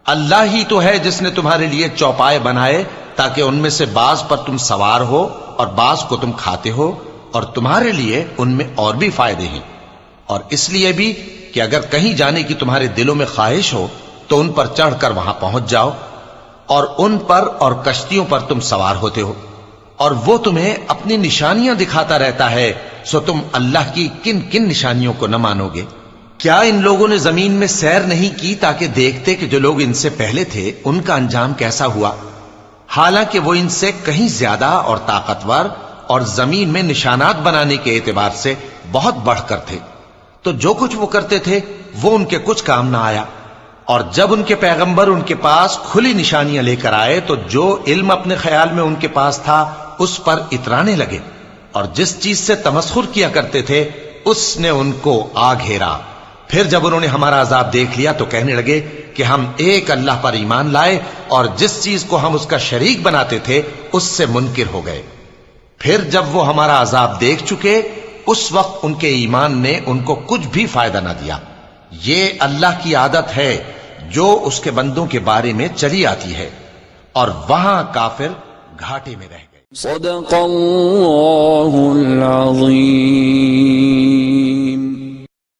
اللہ ہی تو ہے جس نے تمہارے لیے چوپائے بنائے تاکہ ان میں سے بعض پر تم سوار ہو اور بعض کو تم کھاتے ہو، اور تمہارے لیے ان میں اور بھی فائدے ہیں، اور اس لیے بھی کہ اگر کہیں جانے کی تمہارے دلوں میں خواہش ہو تو ان پر چڑھ کر وہاں پہنچ جاؤ، اور ان پر اور کشتیوں پر تم سوار ہوتے ہو، اور وہ تمہیں اپنی نشانیاں دکھاتا رہتا ہے، سو تم اللہ کی کن کن نشانیوں کو نہ مانو گے؟ کیا ان لوگوں نے زمین میں سیر نہیں کی تاکہ دیکھتے کہ جو لوگ ان سے پہلے تھے ان کا انجام کیسا ہوا، حالانکہ وہ ان سے کہیں زیادہ اور طاقتور اور زمین میں نشانات بنانے کے اعتبار سے بہت بڑھ کر تھے، تو جو کچھ وہ کرتے تھے وہ ان کے کچھ کام نہ آیا۔ اور جب ان کے پیغمبر ان کے پاس کھلی نشانیاں لے کر آئے تو جو علم اپنے خیال میں ان کے پاس تھا اس پر اترانے لگے، اور جس چیز سے تمسخر کیا کرتے تھے اس نے ان کو آ گھیرا۔ پھر جب انہوں نے ہمارا عذاب دیکھ لیا تو کہنے لگے کہ ہم ایک اللہ پر ایمان لائے، اور جس چیز کو ہم اس کا شریک بناتے تھے اس سے منکر ہو گئے۔ پھر جب وہ ہمارا عذاب دیکھ چکے اس وقت ان کے ایمان نے ان کو کچھ بھی فائدہ نہ دیا۔ یہ اللہ کی عادت ہے جو اس کے بندوں کے بارے میں چلی آتی ہے، اور وہاں کافر گھاٹے میں رہ گئے۔ صدق اللہ العظیم۔